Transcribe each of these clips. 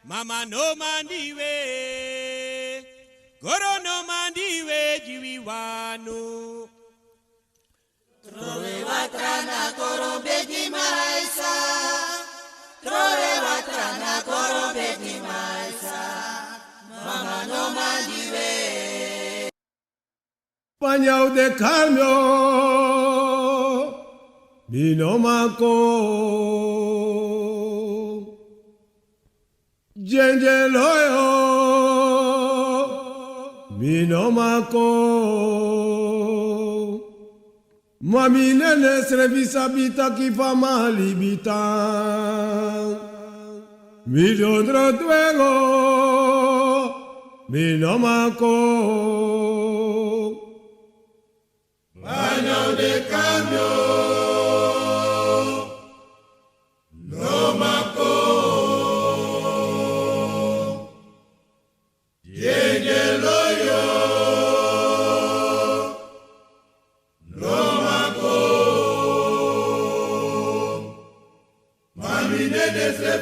Mama no mandiwe, goro no mandiwe, jiwiwanu. Trove watrana goro beji maisa, trove watrana goro beji maisa, mama no mandiwe. Panyao de cambio, vino maco. Jenje loyo, minomako. Mami nene srevisa bita kifa malibita. Midondro tuego, minomako. Baño de cambio, no mako.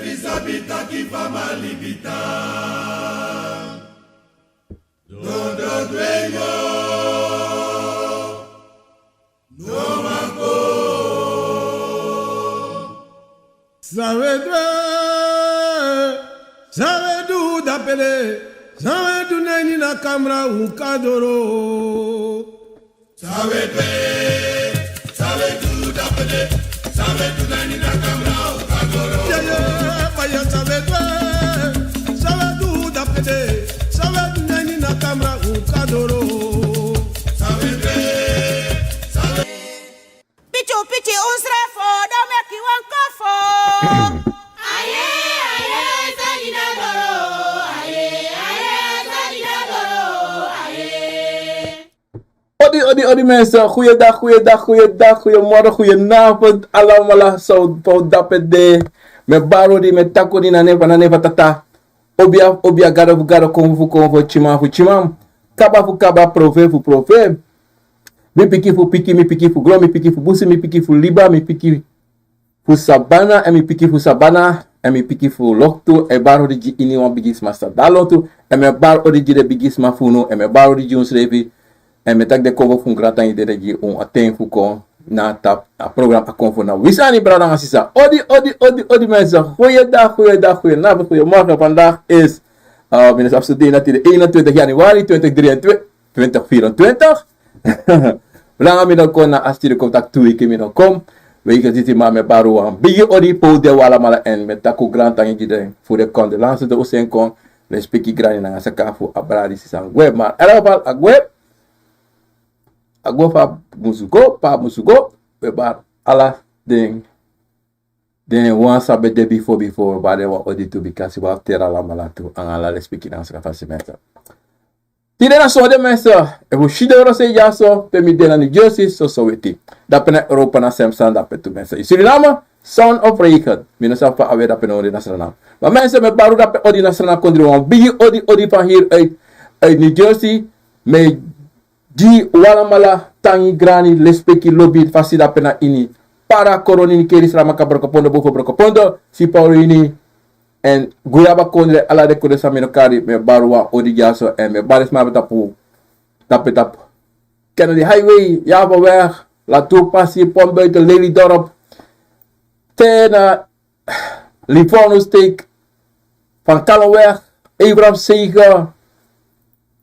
Visabita kifa malibita, dondo dueño, no manco. Sabe du da pele, sabe du neni na kamera ukadoro. Sabe du da pele, sabe du neni na kamera ukadoro. Vaya sabe du da pele, sabe du neni na kamera ukadoro. Pichu unsrefo, don't make you one kafo. Aye, salina doro. Odi mensen, goeiedag, goeiemorgen, goedenavond, allemaal zo dappet de, met baro di, met tako di, nane tata, obia gado konvo chimam, kaba prove, mi piki fu glo, mi piki fu busi, mi piki fu liba, mi piki fu sabana, en mi piki fu sabana, en mi piki fu lokto, e baro di ini wan bigis master dalotu, en me baro di de bigis mafuno, en me baro di ons revi, en met de cover van gratan idee die on attein fukon na tap a program a konvo na wisani brada asisa odi mensen goeiedag goeiemorgen. Vandaag is binnen afstudie natuurlijk 21 januari 2024 belangrijk middag kon na astire contact toe ik middag kom we gaan zitten maar met baro aan bigi odi po de wala mala en met tako gratan idee voor de condolences de osen kon we speki grani na sakafu abradi sisan web maar elabal a web agwa pa musugo we bar ala den wan sabe de before ba de wa odi to because wa tera la malatu an ala le speaking na sa facimenta tire na so de mesa e wo shide ro se jaso pe mi de na New Jersey so weti da pena Europa na Samsung da pe to mesa Suriname Sound of Record mi na sa pa awe da pena odi na Suriname ba mesa me baru da pe odi na Suriname kondri wan bigi odi van hier uit New Jersey me di walamala tangi grani lespeki lobby fasida pena ini para koroni ni keris rama kabrokopondo bofo brokopondo si paurini en guyaba kondre ala de kode samino kari me barwa odigaso en me baris ma betapu tapetap Kennedy Highway Java weg la toepassie pom buiten Lelydorp ten Livorno steek van Kallenweg Abraham Seger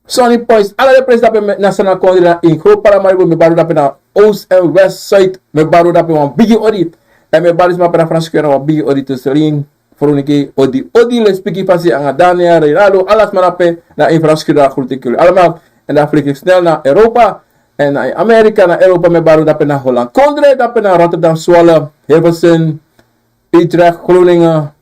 Sonny Points, alle de pres dat we nationaal kondira in groot paramaribo me baru dat we na Oost en West Side me baru dat we wan bigi odi. En me baru ma pera Frans kwera wan bigi odi tusselin. Veronike odi le spiki pasi anga Daniel, Reynaldo, alles maar ape na infrastructuur groetikul. Allemaal en dan vlieg ik snel naar Europa en naar Amerika, naar Europa me baru dat we naar Holland. Kondre dat we naar Rotterdam, Zwolle, Hilversum, Utrecht, Groningen,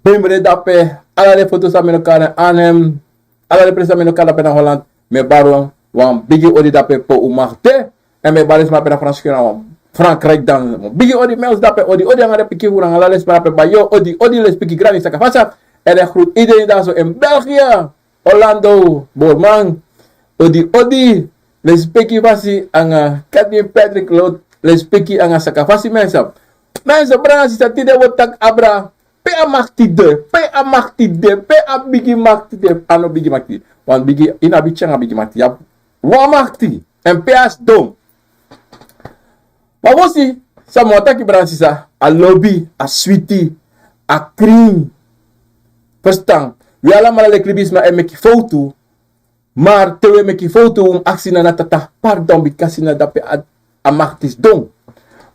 Bimbre dat we alle foto's aan elkaar Arnhem, alle pres aan elkaar dat we naar Holland me baru wan bigi odi dat we po umarte en me baru maar pera Frans kwera Frankrijk dan bigi odi mels dape odi angare piki hurang ala les parape bayo odi les piki grani saka fasa en de groet iedereen daar zo in België, Orlando, Boorman, odi les piki fasi anga Captain Patrick Lot les piki anga saka fasi mensen bransi sa tide wotak abra pe amakti de pe abigi makti de ano bigi makti wan bigi ina bichanga bigi makti ya wa makti en pe as dom. Maar wosi, sa motaki bransi sa, a lobby, a sweetie, a cream. Verstaan, we allemaal le klibisma en meki foto, maar tewe meki foto aksi na tata, pardon, bikasi na dape a maktis don.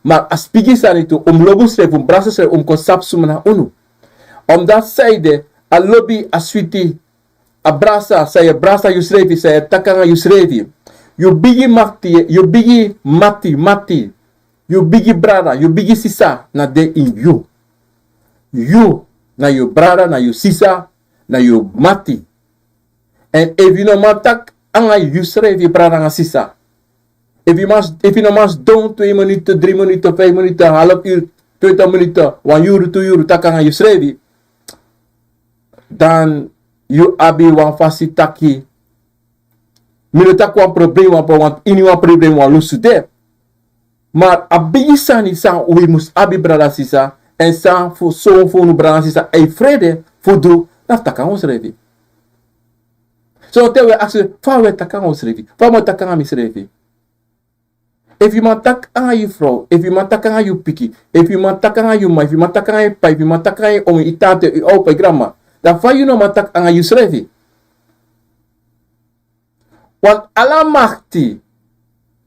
Maar as pigi sa nito, lobu schreef, brasa schreef, konsap sumana unu. Omdat zijde, a lobby, a sweetie, a brasa, sa je brasa you schreef, sa je takanga you schreef. You bigi makti, you bigi mati. You bigi brada, you bigi sisa, na de in you. You, na you brada, na you sisa, na you mati. And if you no matak, anga you schreef brada na sisa. If you no mas don 2 minuten, 3 minuten, 5 minuten, half uur, 20 minuten, 1 uur, 2 uur, tak anga you schreef. Dan you abi wan fasi taki. Minutak wan probleem wan po, want ini wan probleem wan lusu de. Maar abi sani san we mus abi brada sisa en san fu so fu nu brada sisa e vrede fu du naftaka ons revi. So te we akse fa we taka ons revi. Fa mo taka mi revi. If you man tak aan je vrouw, if you man tak aan je piki, if you man tak aan je ma, if you man tak aan je pa, if you man tak aan je om je tate, je opa, je grandma, dan fa you no man tak aan je revi. Want ala makti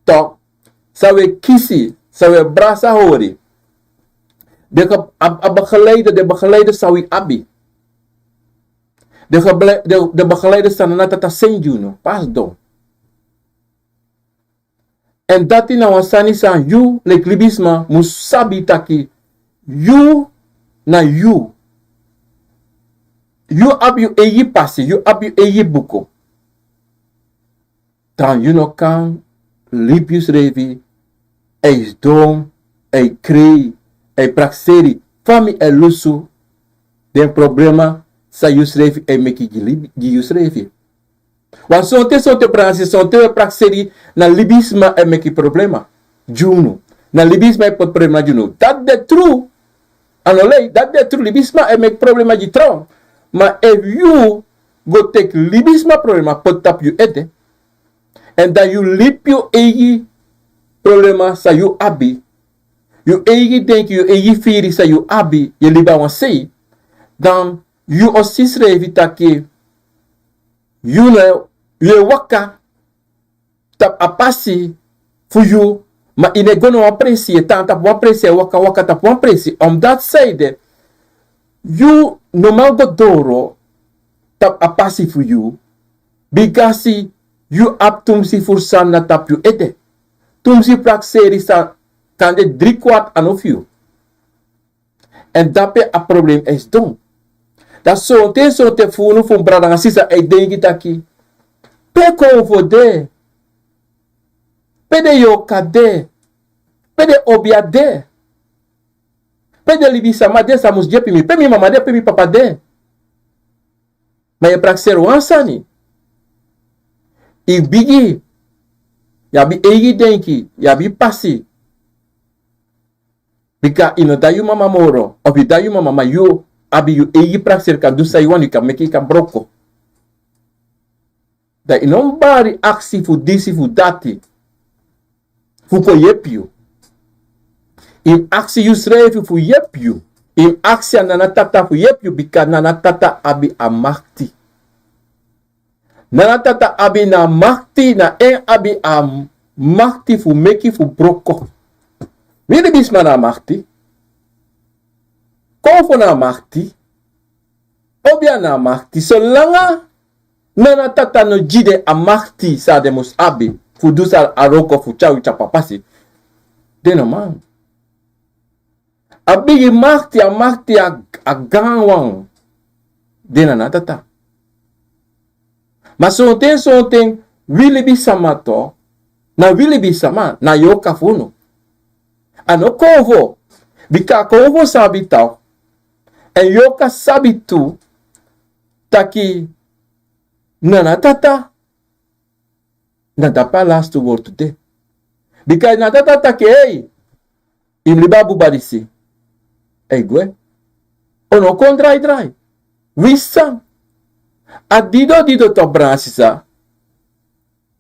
tok sawe kisi, sawe brasa hori. De begeleider sawi abi. De begeleider sa Nana Tata Abi, pas don. En dati na wasani san you, le klibisma, musabi taki, you na you. You ab you eyi pasi, you ab you eyi buko. Dan you no kan lipius revi, eis dom, ei krei, ei praksiri, fami e lusu, den problema, sa you revi e meki gi you revi. Want sonte bransi, sonte praksiri, na libisma e meki problema. Juno. Na libisma e pot problema juno. Dat de true, anoe, dat de true libisma e meki problema di tron. Maar if you go take libisma problema, pot tap you ede, en dan you lip you egi problema sa you abi, you egi denk you egi firi sa you abi, je liba wan sei, dan you osis revi taki, you ne, you waka, tap apasi, fu you, ma ine gono wan presi, tap wan presi, waka tap wan presi, om dat zijde, you normal go doro, tap apasi fu you, bigasi, you ap tumsi fursan na tap you ede. Tumsi praksiri sa kande 3/4 an of you. En dape a probleem is don. Dat sote funu fun brada nga sisa e dengi taki. Pe konvo de. Pe de yoka de. Pe de obia de. Pe de libisa ma de sa mus jepi mi. Pe mi mama de, pe mi papa de. Ma ye praksiri wansani. I bigi, yabi egi denki, yabi pasi. Bika ino dayu mama moro, of you dayu mama ma you, abi you egi praksir kan dusa you ka meki kan broko. Da inon bari aksi fu disi fu dati. Fu ko yepio. In aksi you schreef fu yepio. In aksi Nana Tata fu yepio, bika Nana Tata Abi amakti. Nana Tata Abi na makti na en abi a makti fu meki fu broko. Wili bisma na makti. Kofo na makti. Obia na makti. So langa Nana Tata no jide a makti sa de mus abi fu dusa aroko fu chawi chapapasi. Deno man. A bigi makti a gangwang. Dena Nana Tata. Maar zo'n wili bisama to, na wili bisama, na yoka funo. Ano konvo, bika konvo sabi tau, en yoka sabi tu, taki, Nana Tata, na dapa last to word today. Bika Nana Tata taki, hey, imliba bubadisi. Hey, gwe, ono kon dry. Wissam. A dido to bransisa.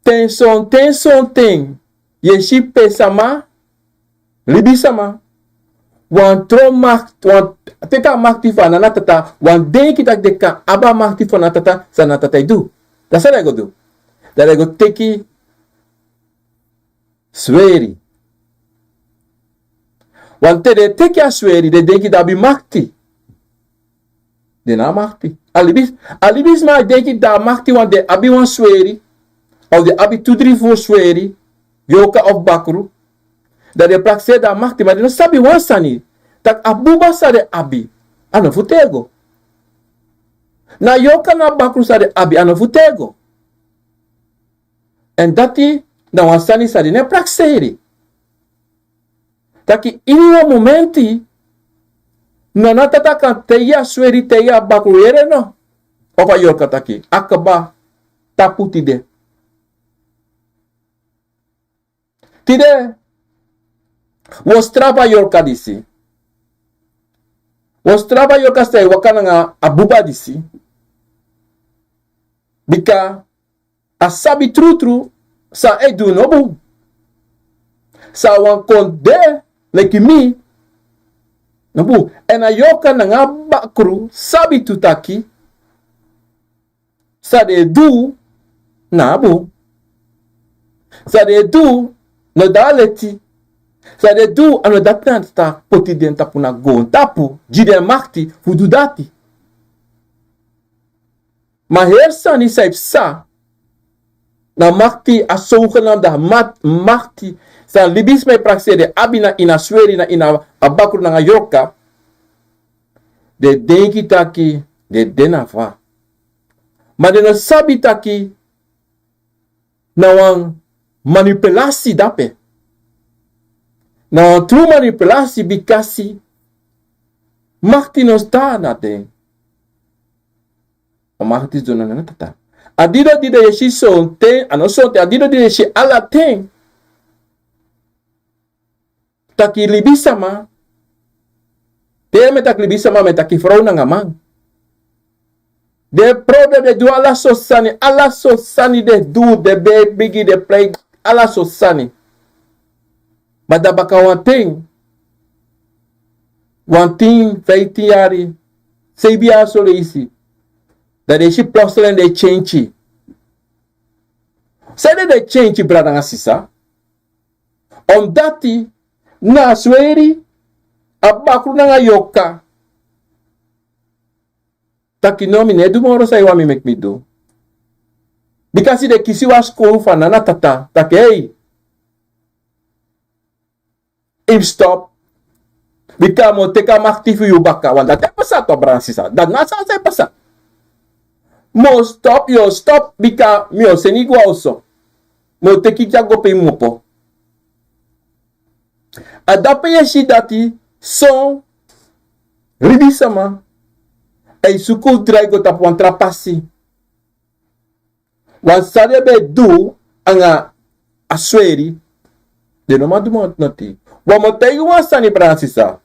Ten son. Yeshi pesama. Libisama. Wan tro makti. Wan teka makti van Nana Tata. Wan denki tak deka aba makti van Nana Tata. Sa Nana Tata do. Dat is wat ik do. Dat ik teki. Sweri. Wan te teki a sweri. De denki dabi makti. De na makti. Alibis maar denk ik dat makti want de abi wan sweri. Of de abi 2-3 voor sweri. Yoka of bakru. Dat de praksiri da makti. Maar de no sabi wan sani. Tak abuba sa de abi. Ano futego. Na yoka na bakru sa de abi. Ano futego. En dati. Na wan sani sa de ne praksiri. Taki iniwa momenti. Nana Tata kan teya sweri teya bakru yere no. Of a yorka taki. Akaba tapu tide. Tide. Wostraba yorka disi. Wostraba yorka stay wakana nga abuba disi. Bika asabi tru sa edu nobu. Sa wan kon de like me. Nobu. En a yorka nga bakru sabi tutaki. Sa de du na bu. Sa de du no daleti. Sa de du ano datan sta potiden tapu na go tapu jide makti fudu dati. Maar hersani saip sa na makti a zogenaamde makti sa libis me praksiri abi na ina sweri na ina abakru na yoka de denki taki de denafa. Maar de no sabi taki na wan manipulasi dape. Na wan true manipulasi bikasi makti no sta na den. O makti zo na Nana Tata. Adido yeshi son ten, ano son ten, adido yeshi ala ten. Taki libisama. Te me tak libisama me taki vrouw na ngamang. De problem de do ala so sani de do de bigi de play ala so sani. Maar dat baka one thing 15 jaar, 7 jaar zo leesi. Dat is je plotseling de change. Zij de change brada nga sisa. Omdat die na sweri abakru na nga yoka. Taki no mi ne du moro sa iwa mi mek mi do. Because de kisi was school van Nana Tata. Taki hey. Im stop. Bika mo teka maktifu yu baka. Want dat pasa to bransisa. Dat nasa sa pasa. Mo stop yo stop. Bika mio senigwa also. Mo teki jago pe mopo. Adape yeshi dati. Son. Ribisama. E suku draigo tap wan trapasi. Wan sadebe du anga asweri. De no madu mo noti. Wan mo tegi wan sani bransisa.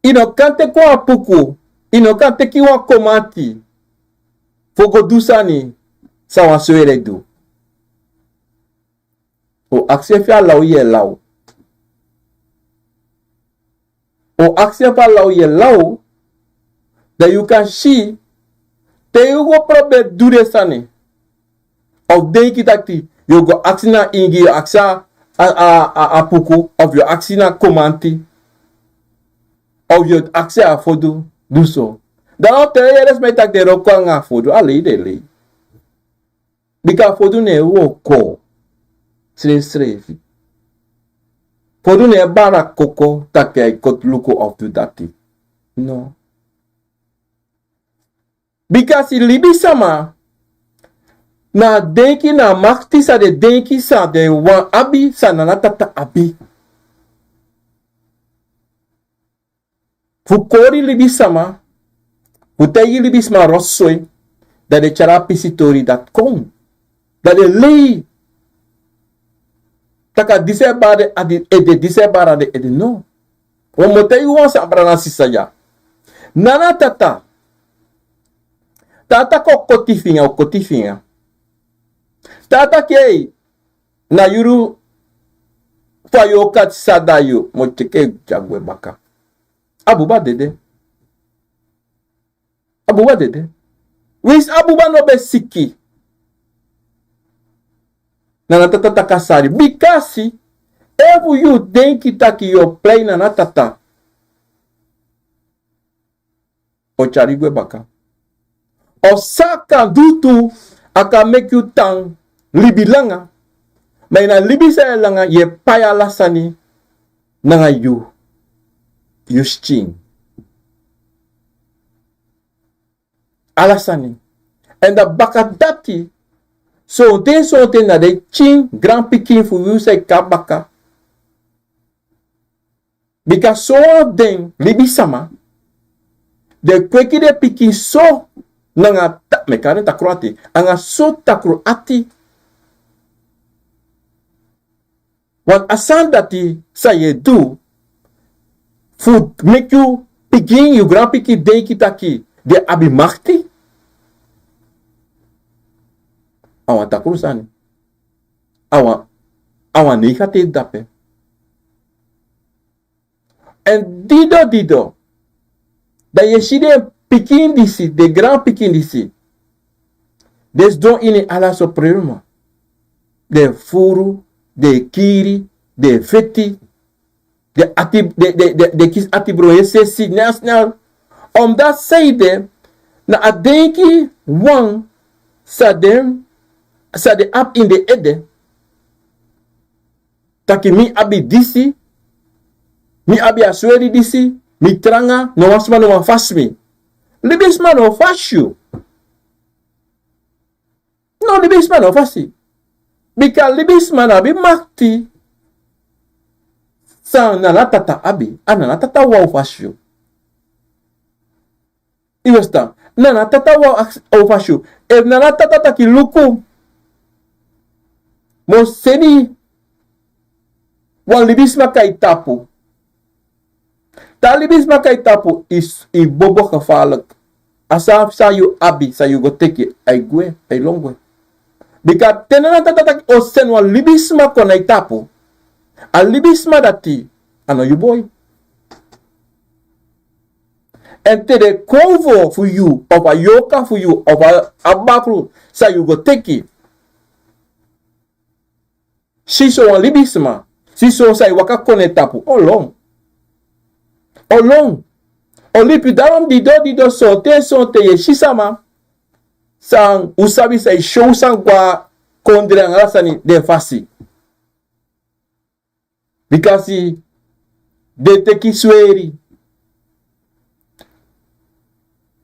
Ino kante kwa puku. Ino kante ki wan komati. Fogo du sani. Sa wan swere du. O aksefia lau ye lau. O aksefia lau ye lau. That you can see, te you go probe dure sani. Of denki takti, you go aksina ingi, you aksa a puku, of you aksina komanti, of you aksa a fodu, do so. Dan al tere yeres me tak de roko nga fodu, ale de le. Bika fodu ne woko, sre. Fodu ne bara koko, take kot luko of tu dati. No. Because si libi sama, na denki na makti sa de denki sa de wang abi sa Nana Tata Abi. Fukori libi sama, futegi libi sama rossoi, da de chara pisitori dat kom. Da de lei. Taka disebare adi ede disebara de ede no. O motei wan sa brana sisaya. Nana Tata. Tata ko kotifinga. Tata kei na yuru fayokat sadayo mo cheke jagwe baka. Abuba dede. Wis abuba no be siki. Nana Tata takasari. Bikasi evu you denki taki yo play Nana Tata. O charigwe baka. O saka dutu aka make you tang libi langa. Maar na libi sa langa ye paya lasani nanga you sting. Alasani. En da baka dati so ten na de ching grand pikin fu you say kabaka. Because so den libi sama de kweki de pikin so nanga mekare takruati anga so takruati. Want asan dati sa ye do fu make you pikin you grand pikin denki taki de abi makti. Awan takrusani. Awan negatief dape. En dido. Da je zie de pikin disi, de grand pikin disi. Des don ini ala so prema. De furu, de kiri, de feti, de kis atibro sesi, snel. Omdat zij de, na adenki wang, sa de ap in de ede. Taki mi abi disi, mi abi asweri disi, mi tranga, no wasma no fasmi. Libisma no fashu. No libisma no fasi. Bika libisma na bi makti. Sa Nana Tata Abi, Nana Tata wow fashu. Iwesta, Nana Tata wow fashu. If Nana Tata taki luku, mo seni wan libisma kai tapu. Talibisma kai tapu is i bobo gevaarlijk. Asaf sa you abi, sa you go take it. Ay longwe. Bika tenana tata o sen wan libisma kon ay tapu. A libisma dati, ano you boy. En te de konvo for you, of a yoka for you, of a bakru, sa you go take it. Si so wan libisma, si so sa waka kon ay tapu, Olong. Olipi darom dido sote ye shisama. Sang usabi say show sang kwa kondre angasani de fasi. Because de teki sweri.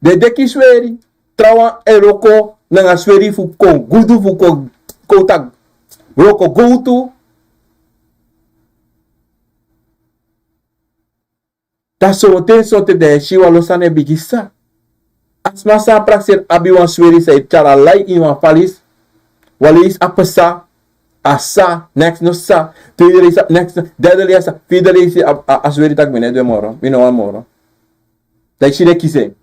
De teki sweri. Trawa eroko nanga sweri fu kon. Gudu fu kon kotag. Roko goutu. Ta sote de shiwa losane bigisa. Asma sa praksiri abi wan sweri sa cara lai in wan falis. Walis apesa. Asa. Next no sa. Tweede sa. Next. Derde lia sa. Vierde lia sa. Asweri tak mine. Dwe moro. Mino wan moro. Dat shide kise.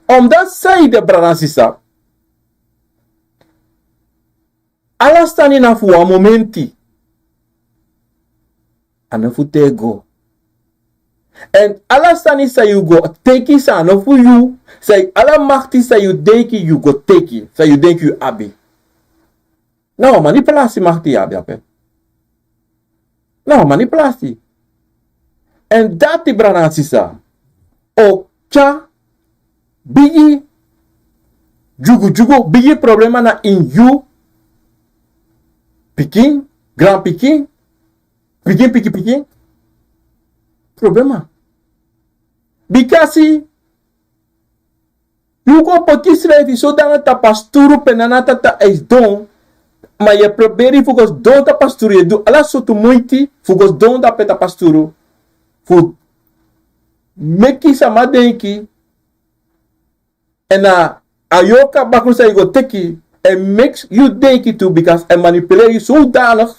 Omdat sai de branansisa. Alastani na fuwa momenti. Anafutego. En alasani sa you go take sa no for you. Say ala makti sa you denki you go take. Sa you denki you abi. No, manipulasi makti abi ape. No, manipulasi. En dati branasi sa. O cha bigi jugu bigi problema na in you pikin, grand pikin, pikin problema. Bikasi you go pakisrevi so dan ta pasturu penana tata is don ma ye proberi fugos don ta pasturu ye do ala sotu muiti fugos don da peta pasturu fu meki sama denki ena ayoka bakrusa you go teki and makes you denki too because and manipulate you so danig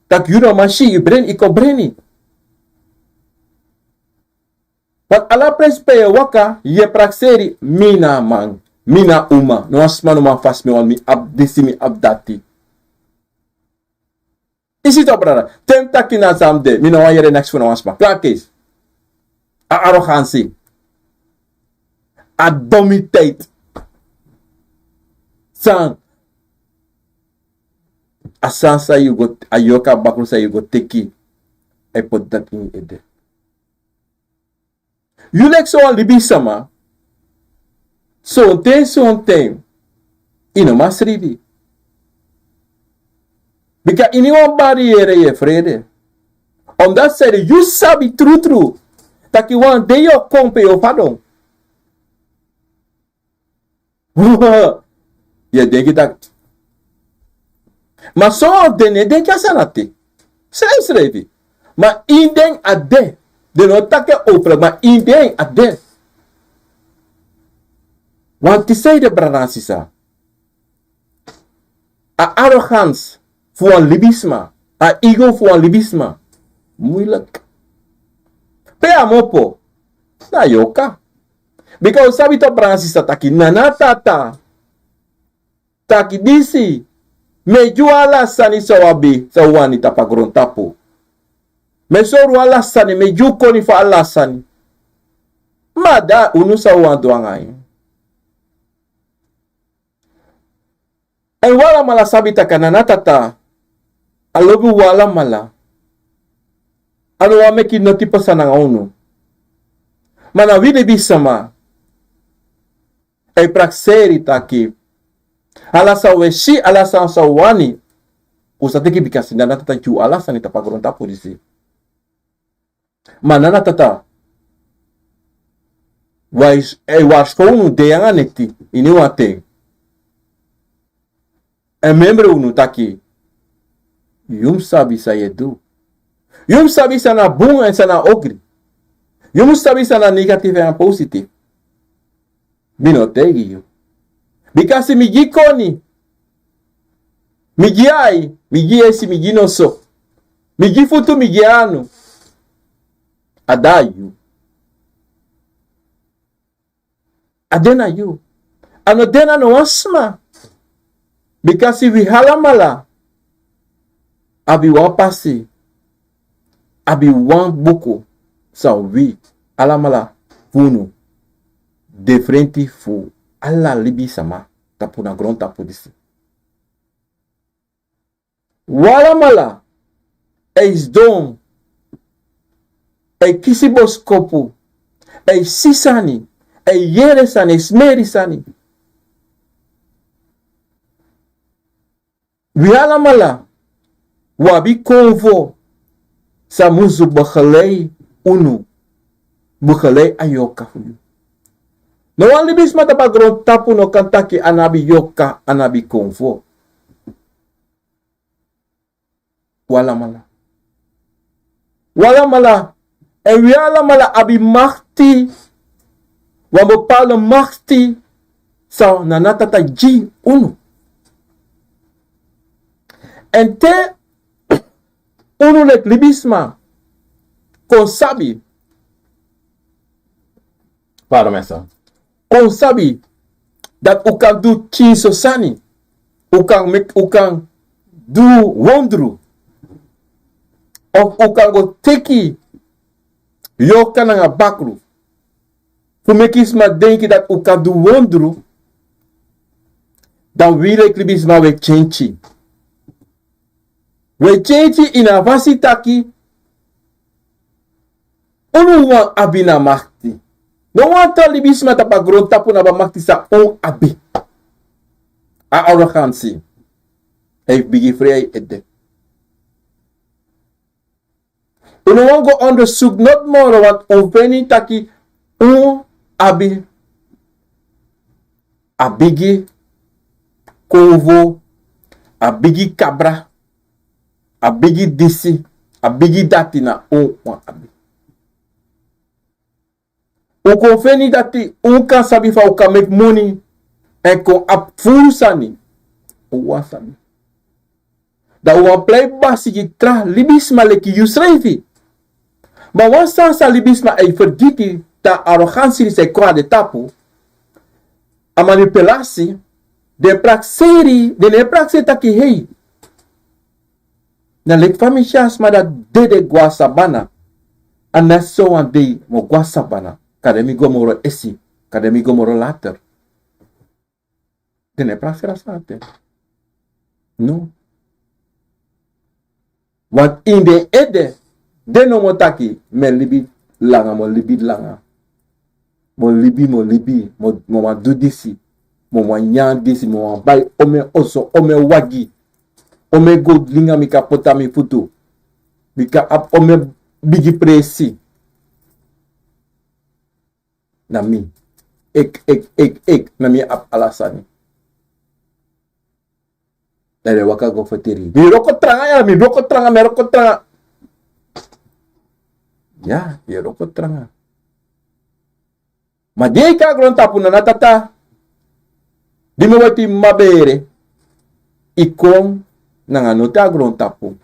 dat you no mashi you brain iko brainy. Wat ala prespe waka ye praksiri mina man, mina uma, no asma no man fast me on mi abdisi mi abdati. Is it up, brother? Temta kina samde, mi no wan yere next one asma. Klaar case. A arrogantie. A domiteit. San. A sansa you go, a yoka bakun sa you go teki. I put that in ede. You like so on libi sama. So tem. Ino masribi. Because anyone barriere ye vrede. On that side, you sabi true. Taki wan de yo kompe yo padon. Ye denki tak. Ma so dene denki asanate. Srevi. Ma inden ade. De no take opera, maar iedereen ade. Want die zei de branasisa. A arrogance voor een libisma. A ego voor een libisma. Moeilijk. Pe amopo. Na yoka. Because sabi to branasisa taki Nana Tata. Taki disi. Mejuala sani sawabi. Sawani tapagron tapo. Mesoru alasani, mejuko ni fa alasani. Mada unusa wandu angai. En wala mala sabita Nana Tata. Alobu wala mala. Ano wa meki notipa sanang unu. Mana wide bisama. Ay praksiri taki. Alasa weshi, alasa sawani. Usateki bikasi Nana Tata ju alasani tapagron tapo disi. Maar Nana Tata, was gewoon de yang anekti, ini wate. En membre unu taki, yum sabi sa yedu. Yum sabi sa na bung en sa na ogri. Yum sabi sa na negatif en positif. Bino tegi yu. Because migi koni, migi ai, migi esi, migi no so. Migi futu, migi anu. Adayu. Adena you. Ano dena no asma. Because we halamala. Abi wapasi. Abi wan buku. Sa we alamala. Funu. De frente fu. Alla libi sama. Tapu na gron tapu disi. Walamala. Eis dom. Ei kisiboskopu, ei sisani, ei yeresani, smerisani. Wialamala, wabi konvo, sa muzu begeleid unu, begeleid ayoka fu. No wan libis mata bagron tapu no kantaki anabi yoka, anabi konvo. Walamala. En we allemaal abi makti. Wan bepaalde makti. Zou Nana Tata G unu. En te unu lek libisma. Kon sabi. Pardon mensen. Kon sabi. Dat u kan do chinso sani. U kan do wondru. Of u kan go teki Yo kan nga bakru. Fu mekisma denki dat u kan du wondru. Dan wile klibisma we chenchi. We chenchi ina vasi taki. Unu wan abi na makti. No wan ta libisma tapa gron tapu na ba makti sa on abi. A arrogantie. Heeft bigi vrij edde. Unu wan go onderzoek not more wat onveni taki on abi. A bigi kovo. A bigi cabra. A bigi disi. A bigi dati na on abi. U konveni dati un kan sabi fa u kan make money en kon ap fusani u wan sabi. Da u wan play basi ki tra libisma leki yusrevi. Maar wan sa libisma ei verdiki ta arrogantie se kwa de tapu a manipulatie de praksiri de ne praksiri taki hei. Na lek famishas ma da dede guasabana a naso wan de mo guasabana. Kademi gomoro esi, kademi gomoro later. Dene praksira sate. No. Want in de ede, de no motaki, me libi langa, mo libi langa. Mo libi, mo wan do disi. Mo wan yan disi, mo wan bay, ome oso, ome wagi. Ome go linga mika pota mi futu. Mika ap ome bigi presi. Na mi. Ik. Na mi ap alasani. Dari waka go fatiri. Mi roko tranga ya, mi roko tranga. Ya, mi roko tranga. Ma die ka gron tapu na natata. Di mo wati mabere. Ikom na nga nota gron tapu.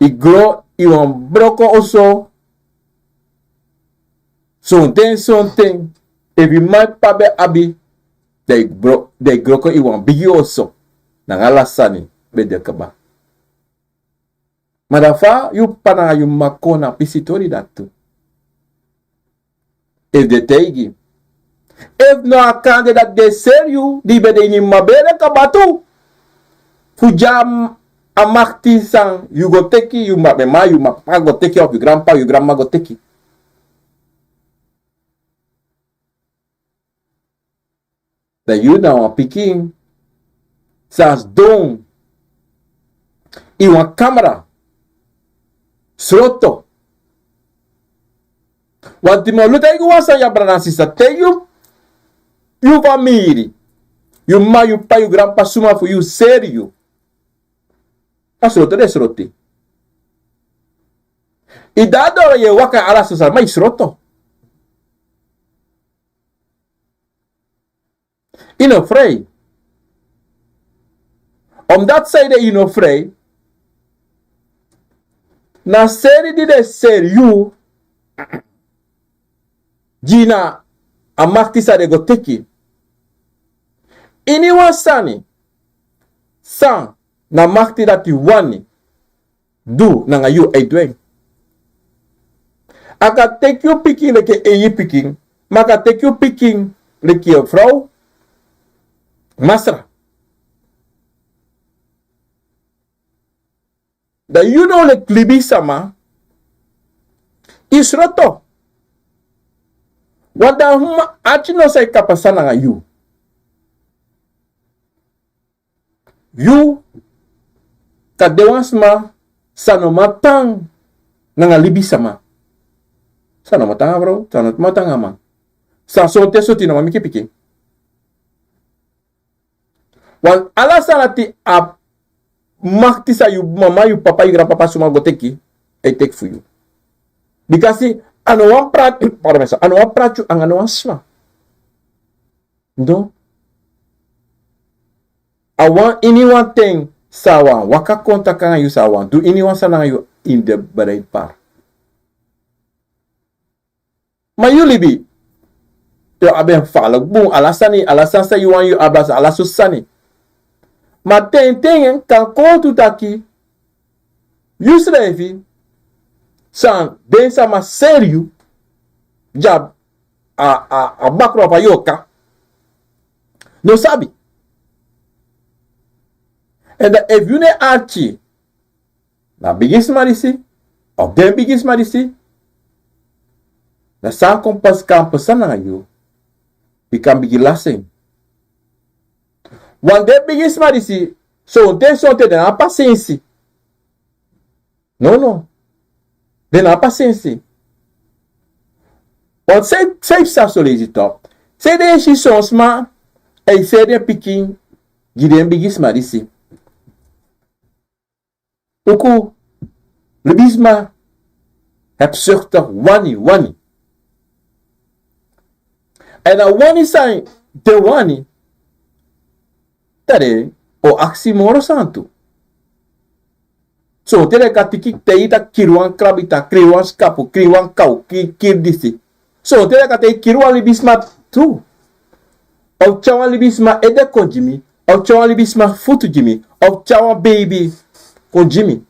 Igro iwan broko oso. Something. If you might pabe abi. De groko iwan bigi oso. Nang alasani. Bede kaba. Madafa yu pana yu makona pisitori datu. If de teigi. If no akande dat de ser you. Di bede ini mabere kabatu. Fujam. Amakti sang you go take you mama you papa go take care of your grandpa, your grandma go take it. That you now are picking sans don iwan camera sroto. Want di mo luta igu wasa ya branasisa te you family you ma you pa you grandpa suma for you ser you. Asroto de sroti. Idadora ye waka ala susar mai sroto. Inofrei. Omdat zij de inofrei. Na seri di de ser you. Gina amakti sa de goteki. Ini wasani. Sang. Na makti dati wani. Du na nga yu ay dweng. Aka take you picking leke eyi picking. Maka take you picking leke je vrouw. Masra. Da you know le klibi sama. Isroto. Wada huma achino say kapasana nga yu. You kadewansma sanomatang nangalibi sama. Sanomatang bro, sanomatang ama. Sa sonte soti na mamiki piki. Wan alasan ati ap makti sa you mama you papa you grandpapa suma go teki, I take for you. Because ano wan prat, ano wan prat ang ano wan sma. No. Awan anyone thing sawan waka konta kan you sawan do anyone sana you in the right par. Ma you libi. Yo aben falag boom alasan sa you want you ablas alasusani. Ma ten kan ko tu taki Yusrefi, san den sama sério, já a bakro pa yoka, não sabe. And if you ne archi, na bigis marisi, of den bigis marisi, na san kompas campus sana you, ikan bigi lasing. Wan de bigis marisi, so den sonte den a paciência. Non. Den a paciência. Want zij zelfs zo lezen top. Zij deze soms maar, en zij de piking, giden bigis marisi. Oku, lebisma, heb zuchtig wani. En a wani zijn, de wani, tade, o aximoro santo. So, tere katiki teita kiruan krabita, kriwan skapu, kriwan kau, kirdisi. So, tere kate kiruan libisma tu. Of chawan libisma ede konjimi, of chawan libisma futu jimi, of chawan baby konjimi.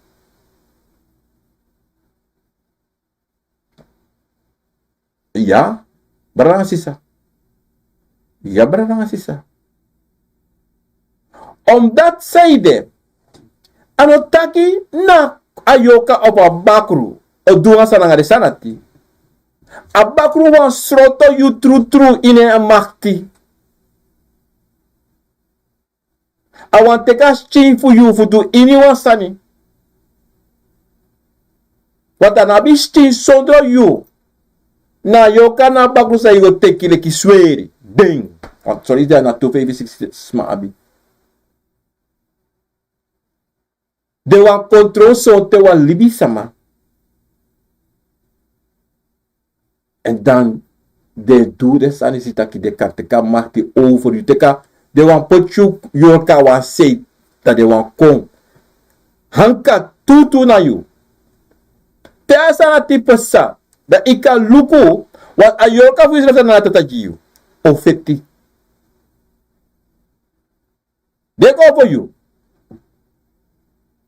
Ya, barang sisa. Ya, barang sisa. Omdat zijde, anotaki na ayoka op a bakru, o duwa sananga sanati. A bakru wan sroto yu tru ine a makti. I want take a chin for you for do ini wan sani. Wat an abi chin sondro you. Na yoka na bakru sa you take ile ki sweri. Ding. Sorry, there na 256 sma abi. De wan control so te wan libi sama. En dan de do de sanisitaki de karteka makti over you. Teka, de wan put you yoka wan say dat de wan kom. Hanka tutu na you. Te asana tipe sa. Da ika luku wat ayoka fu israel na tataji you. Ofeti. De go for you.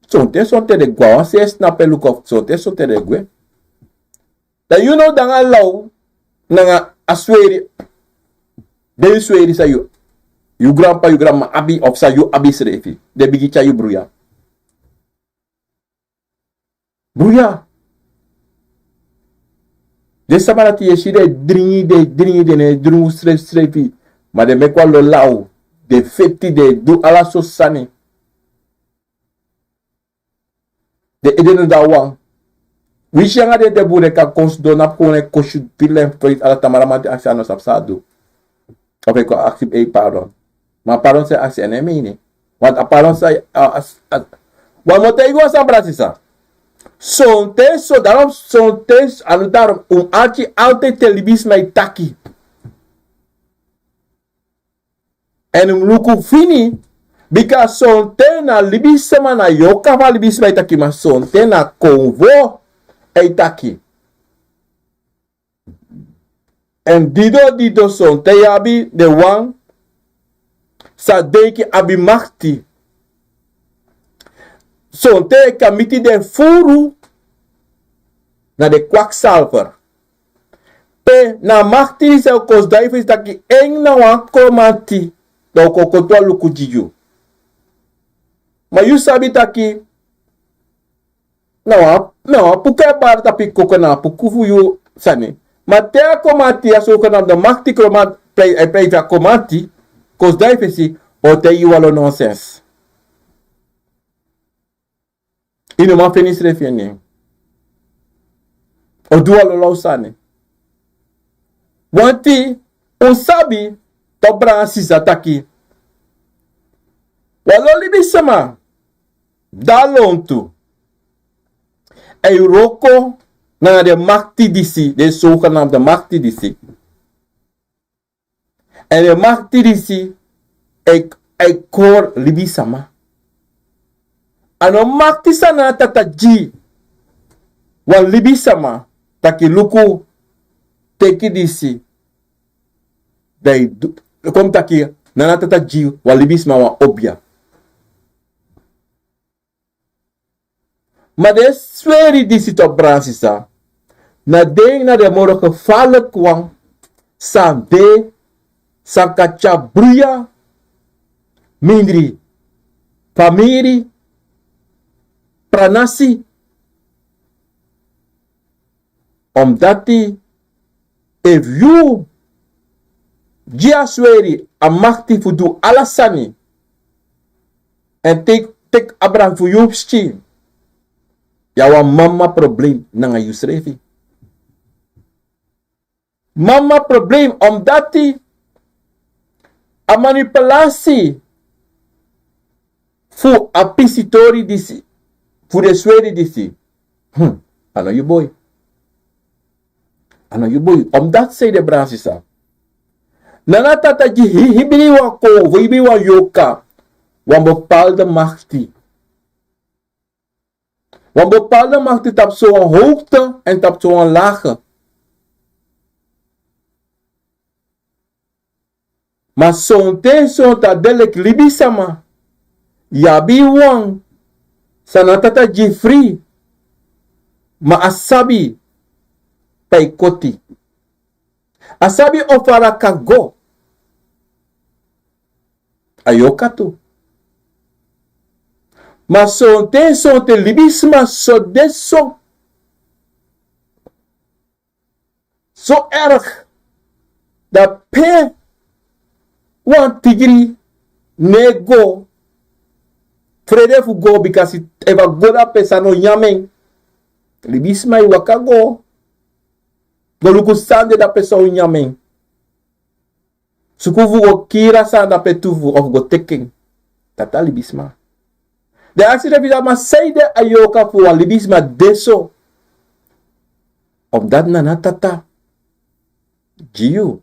Sonte de gwa, se snappe look of sonte de gwe. Da you know danga law, nanga asweri, de sweri sa you grandpa, you grandma abi of sa you abi srefi, de bigicha you bruya. De sabarati yeshi de dringi de ne drungu srefi, ma de mekwa lo law, de feti de du ala so sani. De edene da wang. Wishanga de bure ka kons do na kone koshu pilen fait ala tamaramante aksi ano sapsado. Ope ko aksi pardon. Ma pardon se aksi enemy ni. Want a pardon sa wan mote igwa sa brasisa. Sonte so darom sonte anu darom archi alte telebis mai taki. En luku fini because sonte na libisema na yoka va libisema itaki ma sonte na konvo itaki. En dido sonte yabi de wang sa deki abi makti. Sonte kamiti de furu na de kwaksalver. Pe na makti se kos daifu itaki eng na wan komati do kokotwa luku jiyu. Ma you sabi taki no puka bar tapi kokona pukufu you sani. Ma te komati aso kana de makti kromat play komati kos daifesi o te you alo nonsense. Ino ma finish refiene. O dualo lo sani. Wanti on sabi to bransisa taki. Walo libisama dalontu e roko na de makti disi de zogenaamde de makti disi en de makti disi e kor libisama ano makti sana tataji wan libisama taki luku teki disi dai kom taki nana tataji wan libisama wan obia. Maar de sweri die zit op Bransisa. Na ding na de moro gevallen kwam. San de. San kacha bruya. Mindri. Famiri. Pranasi. Dati. If you. Gia sweri. A makti fudu alasani. En take Abraham voor je stil. Jouw mama probleem nanga je schreef. Mama probleem omdat die a manipulatie voor a pisitori disi. Voor de sweri disi. Ano you boy. Ano you boy. Omdat zei de Bransisa. Nana Tata ji hibiri wa ko. Hibiri wa yoka. Wan bepaalde makti. Wan bepaalde makti tap zo'n hoogte en tap zo'n lage. Maar zo'n ta delek libi sama. Yabi wang. Sanatata ji free. Ma asabi. Paikoti. Asabi ofara kago. Ayoka tu. Maar zo'n te libisma zo deso. Zo erg. Dat pe. Wan tigri. Nego. Frede fu go because it eva goda pesano nyamen. Libisma i wakago. Goluku sande da peso nyamen. Sukuvu go kira sa da petuvu of go teken. Tata libisma. De actie visa ma seide ayoka voor een libisma deso. Omdat Nana Tata. Jiu.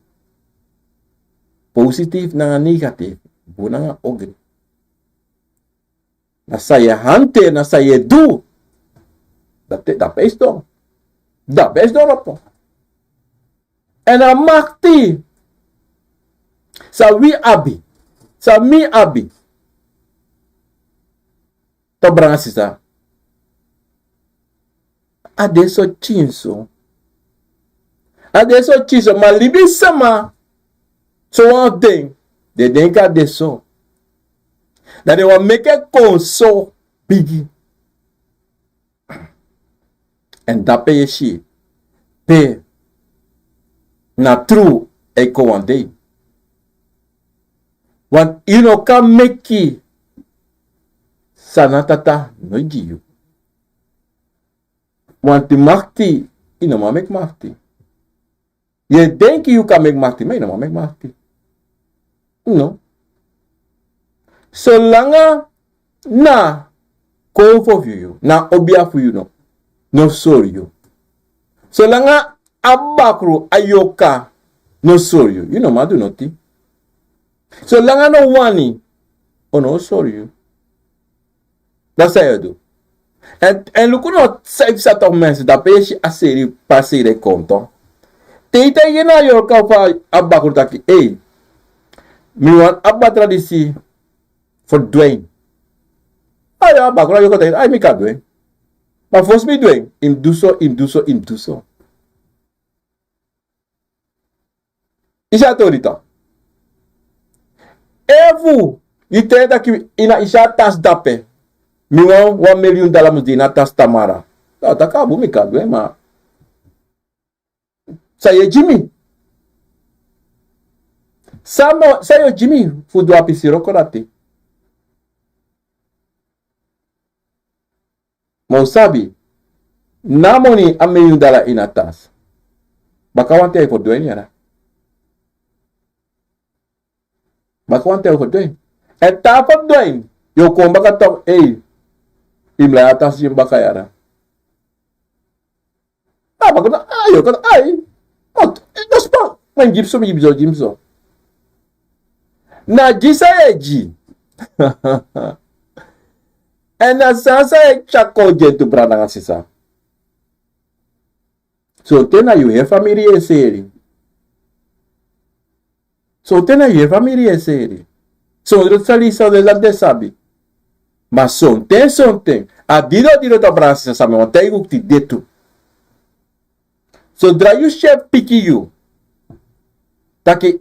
Positief na negatief. Buna nga ogri. Na saye hante, na saye do. Dat is dan. Dat is dan op. En dan makti. Sa wi abi. Sa mi abi. To Bransisa. Adesso chinso. Adesso chinso. Ma libi sama. So one thing. De denka adesso. Dat they will make a conso biggie. En dat pe je shi. Pe. Na tru eko one day. Want you know kan make Nana Tata no jiu. Want die makti, je no maar make makti. Je denkt je kan make makti, maar je no maar make makti. No. Zolang na ko for you, na obia for you no. No sorry you. Zolang abakru ayoka no sorry you. You no maar do noti. Zolang no wani, oh no sorry you. Dat zei je doen. En look nou, safe set of mensen, dat ben je a serie passeren komt, toch? Tete je na je kapa abakutaki, mi wan abba traditie verdwijnen. Ah ja, abakura je kan zeggen, mi kan doen. Maar volgens mij doen, im doe zo. Is dat toch niet dan? Evu, je tijd dat je in een isha tas dape. Mi wan $1 million mudi na tas tamara. Dat kan bu mi kan doen, maar. Saya Jimmy. Saya Jimmy fudu apisiro korate. Mau sabi. Namoni $1 million in atas. Bakawante ay verdwijnen ya. Bakawante ay verdwijnen. En ta verdwijnen. Yo kom baka tok imla atas yung bakayara. Baka yo kan das pa. Man gipso. Na jisa eji. En na sasa e chako jetu branda sisa. So tena you he family e seri. So tena you he family e seri. So ro sali sa de la de sabi. Mas sonten. A dido ta brasa sa me watay ukti detu. So dra you chef piki you. Taki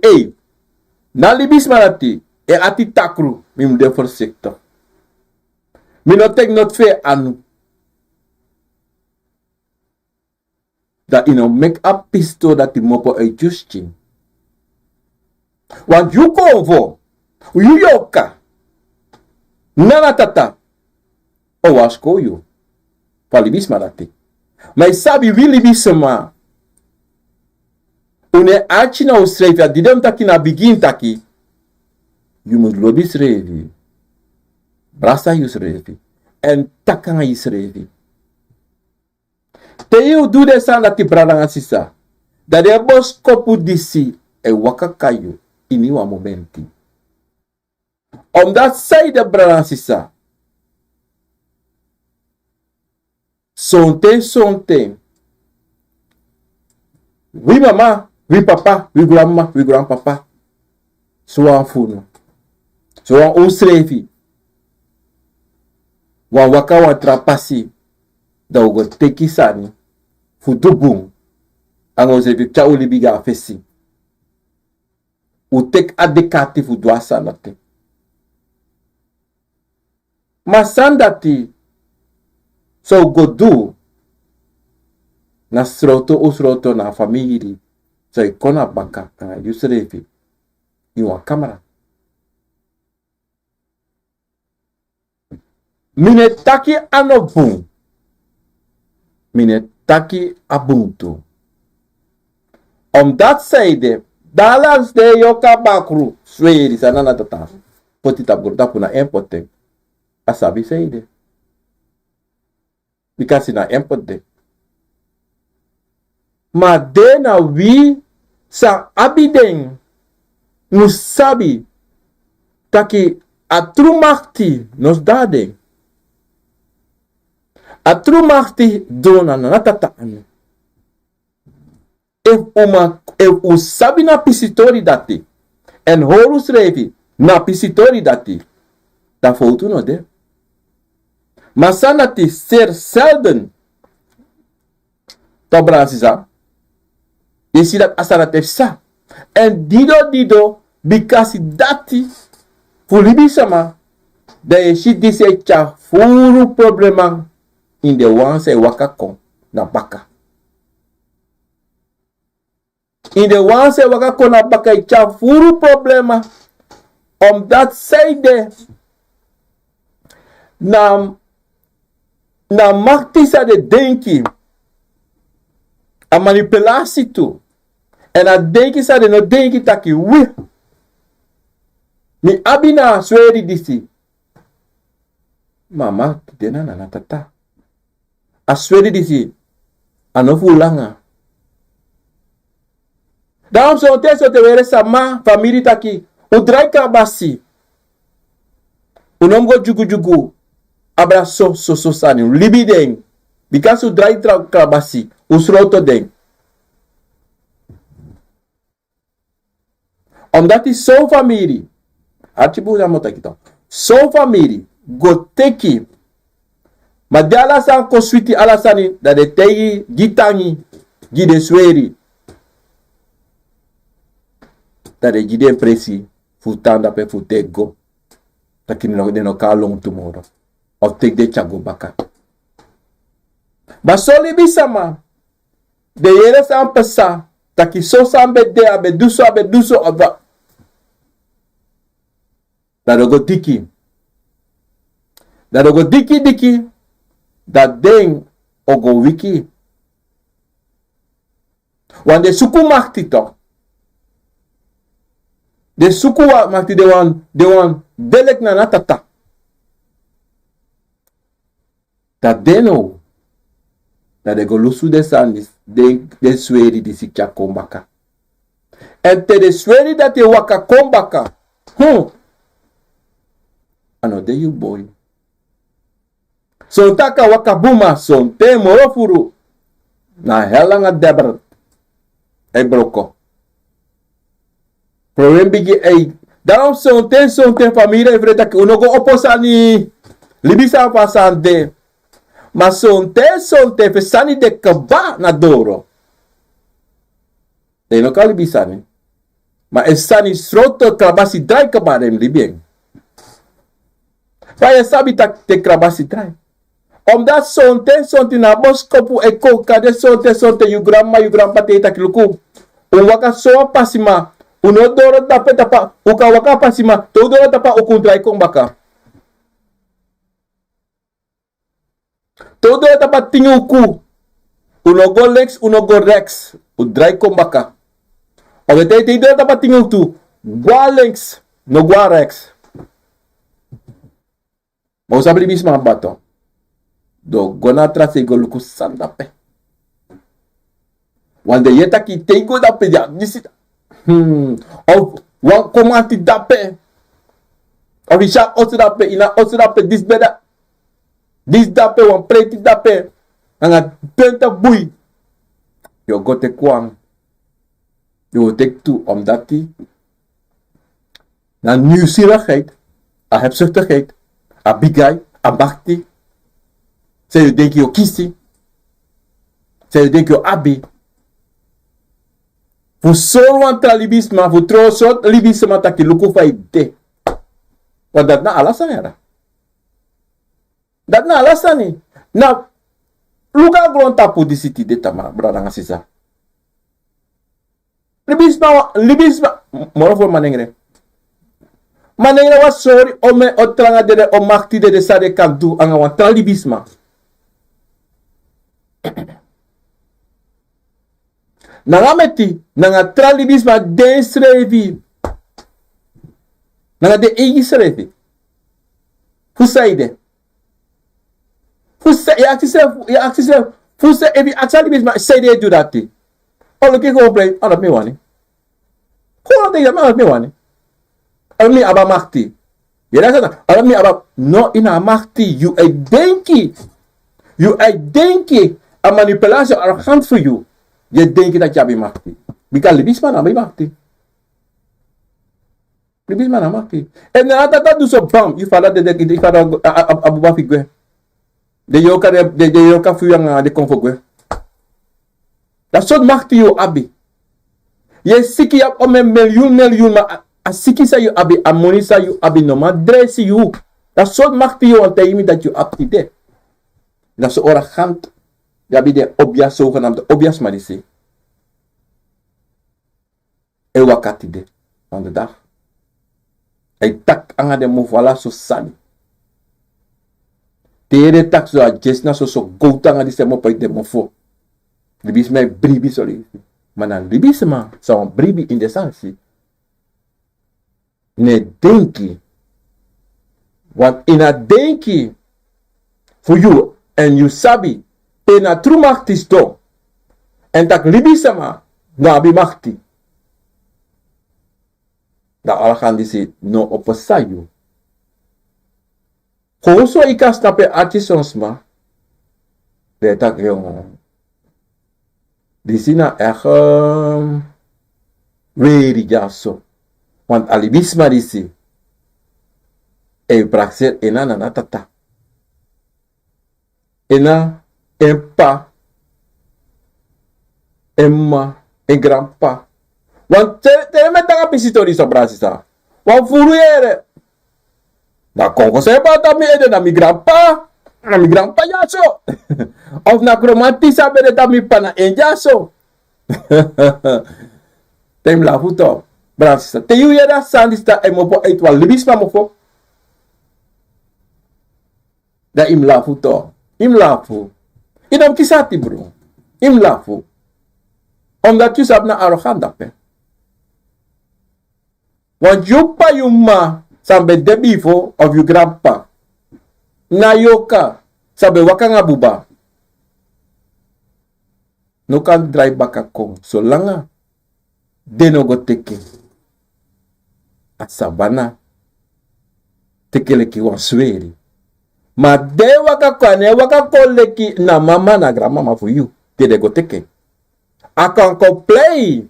na libis manati e ati takru mim de for sector. Mi no tek not fe anu. Dat make up pisto dat die mopo e justin. Want you kom voor. You yoka. Nana Tata. O wasko you. Palibis manati. Maar sabi willi bisema. Une achi na usrevi, didem taki na begin taki. You moet lobby srevi. Brasa you srevi. En takanga you srevi. Te you do de san dat die bradanga sisa. Dat de bos kopu disi e wakakayu ini wa momenti. Omdat zij de bradanga sisa. Sonten. Oui mama, oui papa, oui grandma, oui grandpapa. Soan funo. Soan usrevi. Wan waka wan trapasi. Da ugo teki sani. Futubung. Ango zevi cha ulibiga fesi. U tek adekati fu dwa sanate. Masandati. So go do. Na usroto na famiri. So ikona baka. Yusrevi. Iwa kamera. Mine taki anobung. Mine taki abuntu. Omdat zijde, dalas de yoka bakru, sweri sa Nana Tata. Potita burda puna empote. Asabi zijde. Bikasi na empote. Ma de na wi sa abideng musabi taki a tru makti nos dadeng. A tru makti dona Nana Tata Abi. If u sabi na pisitori dati en horus revi na pisitori dati, da foto no de. Masanati ser selden to brasisa. Je ziet dat asarat efsa. En dido bikasi dati fulibisama da je ziet dise cha furu problema in de wan se wakakon na baka. In de wan se wakakon na baka cha furu problema omdat zijde na makti sa de denki a manipulatie toe. En a denki sa de no denki taki wi. Mi abina sweri disi. Mama dena Nana Tata. A sweri disi. Anofu langa. Daarom zo te were sama family taki. Udrai kabasi. Unomgo jugu. Abra so sani. Libideng. Because udrai kabasi. Usroto deng. Omdat is zo'n familie. Archibu na mota kita. Zo'n familie. Go teki. Maar de alasan ko switi alasani. Dat de tegi gitangi. Gide sweri. Dat de gide presi. Futanda pe futego. Takin no de no kalong tomorrow. Of take de chago baka. Basoli bisama. De yere san pesa. Taki so sambe de abe duso aba. Dadogo diki. Dat ding ogo wiki. Want de suku makti toch. De suku makti de wan delek Nana Tata. Dat deno. Dat de golusu de sandis. De sweri di sikya kombaka. En te de sweri dat de waka kombaka. Ano de you boy. So taka waka buma son te morofuru. Na helanga debrat. E broko. Problem bigi e. Daarom son te familie vrede dat uno go opposani. Libisa pasante. Ma sonte fesani de kaba na doro. De no ka libisani. Ma esani sroto krabasi drai kaba dem libien. Faya sabi tak te krabasi drai. Omdat sonte na boskopu e koka de sonte you grandpa te takiluku. Waka soa pasima. Uno doro tape tapa. Uka waka pasima. To doro tapa ukuntrai kong baka. To doro tapa tinguku. Uno go lex, uno go rex. Udrai kong baka. Oke te doro tapa tinguku. Gua lex. No gua rex. Mau sabi bis mga bato. Do gona trase go luku sandape. Wande yeta ki teigo dape ya. Disita. Of wang komati dape. Of isha osu dape. Ina osu dape dis beda. Dis dape wan preti dape. Anga penta bui. Yo go te kwang. Yo tek toe om dati. Na nieuwsgierigheid. A hebzuchtigheid. A bigay. A bakti. Zij je denkt je kiesie. Zij je denkt je abi. Voor zo'n talibisme, voor troosot libisme dat je luku fa ide. Want dat na alasan era. Dat na alasan ni. Na luga glon tapu di city de tama brada ngasisa. Libisme moro voor manengre. Manengre was sorry ome otranga de o makti de sade kan du anga wan talibisme. Nanga meti, nanga tralibisma den srevi. Nanga de egi srevi. Fusaide. Ya aksisef. Fusa evi tralibisma saide do dati. Olo ke ko play, ala me wani. Ko te ya ma me wani. Ala mi aba makti. Ya sana, ala mi aba no ina makti, you a denki. You a denki. A manipulatie arrogant voor you. Je denkt dat je abi makti. Bika libisma na abi makti. Libisma na makti. En na tata do so bam. You fala de fala abuba figwe. De yoka fu yang de konfogwe. Dat soort makti yo abi. Je siki ya ome miljoen ma a siki sa you abi amoni sa you abi no ma dresi you. Dat soort makti yo ante imi dat you abti de. Dat so arrogant. Ja, bij de objas, zogenaamde objas marisi. E wakati de van de dag. E tak anga de movala so sani. Tere tak so a jesna so gouta anga di se mo pa de mofo. Libis me bribi so li. Mana libis ma so bribi in de sansi. Ne denki. Want in a denki. For you and you sabi. Na Tru Makti sto. En tak libisama na abi makti. Da algan disi no oposayu. Koso ikas tape artisonsma. De tak yung. Disi na weri jaso. Want alibisma disi. E praksir ena Nana Tata. Ena pa, emma, en grandpa. Want te met een pistori so brasisa. Want furuere. Na kongo se bata mi ede na mi grandpa. Na mi grandpa yaso. Of na kromati sabe de mi pana en yaso. Tem la futo. Brasisa. Te yu yeda sandista e mopo eitwa libisma mofo. Da im la futo. Im la fu. Idam kisati bro. Im lafu. Omdat je sab na arrogant dape. Want you pa you ma sabe debifo of you grandpa. Na yoka sabe wakanga buba. No kan drive bakako. So langa. Deno go teke. At sabana. Tekeleki wan sweri. Ma de wakako leki na mama na grandmama for you. Te de go teke. I can go play.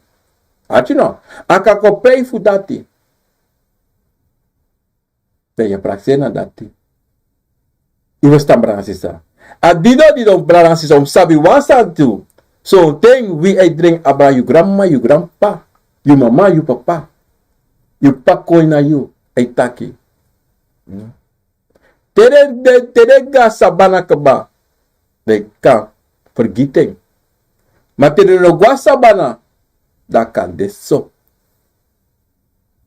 You know, I can go play for dati. Te je praksena dati. I was tam bransisa. A dido bransisa sabi wansa tu. So thing we I drink about you grandma, you grandpa, you mama, you papa. You pakoi na you ay taki. Tere ga sabana kaba. De ka vergieting. Maar tere no gwa sabana da kan de so.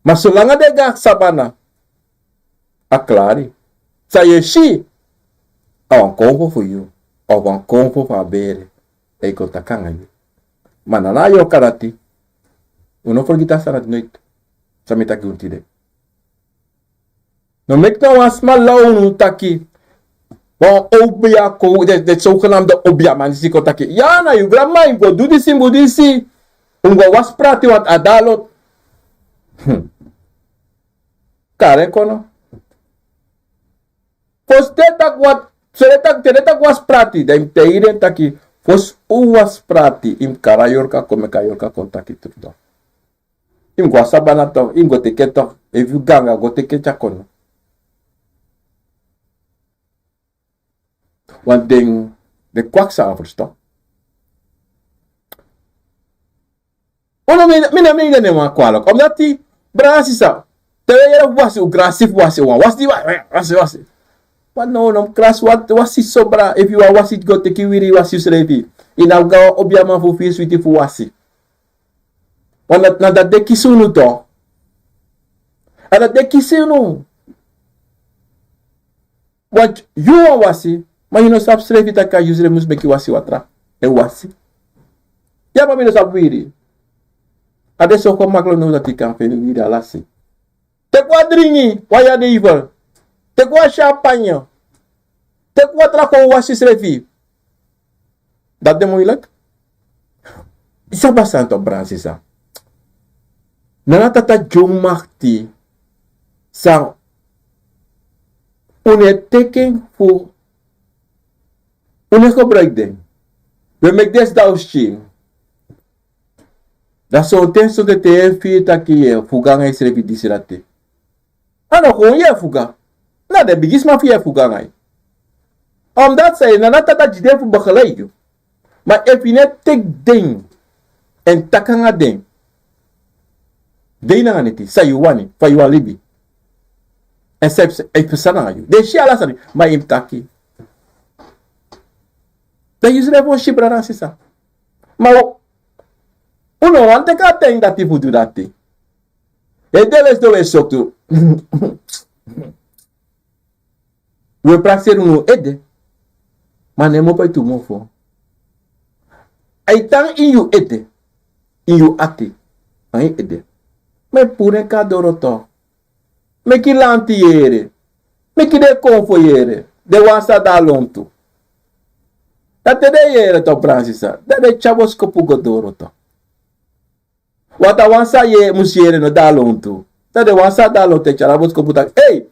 Maar zolang de ga sabana aklari. Sa je shi awan konfo for you. Awan konfo for abere. E kontakanga you. Manana yo karati. Uno forgita sanat noit. Samita ki untide. No mek nou een smal launu taki. Wan obia ko, de zogenaamde obia man, die ko taki. Ja, na you grandma, you go do this, you go this. Go was prati wat adalot. Kare kono. Fos tetak wat, tetak was prati, da im teiren taki. Fos u was prati, im karayorka kome kayorka kontaki tudo. Im go sabana to, im go teke to, if you ganga go teke chakono. Want ding de kwakzalvers toch? Ono mina ne wa kwalok. Omdat die brasisa. Terwijl was u grasif was u was die was. Wat no kras wat was die sobra if you was it go teki wiri was you srevi. Ina ga obiama fu fi switi fu wasi. Want na dat de kisunu to. Ala de kisunu. Wat you wasi. Maar je no sap schrijven dat kan je moest make wasi watra. E wasi. Ja, maar je no sap wiri. Adesso ook makkelijk nog dat ik kan vinden wiri alasi. Te kwa dringi, waya de evil. Te kwa champagne. Te kwa trako wasi schrijven. Dat de moeilijk? Isa basanto Bransisa. Nana Tata Djong Makti. Sang. Une teken voor Une gebruik ding. We make this dauschi. Dat zo'n ten so de te fi taki fuga ngai srevi disirate. Ano gewoon je fuga. Na de bigis ma fi fuga ngai. Omdat zij Nana Tata jide fu begeleid. Maar if je net tek ding en takanga ding. Ding na niti sa you wani fa you alibi. En se e pesana you. De shi ala sani ma im taki. Dan je schrijft een shibra rasisa. Maar uno ante ka ten dat tipo do dati. E deles do we soktu. We praksiri uno ede. Maar nemo pa tu mofo. Ai tang in you ede. In you ati. Ai ede. Me pure ka doroto. Me ki lantiere. Me ki de confoyere. De wansa da lontu. Dat de yere to Bransisa. Dat de chabos kopugo doro to. Wata wansa ye musiere no dalontu. Dat de wansa dalonte chabos koputa. Hey!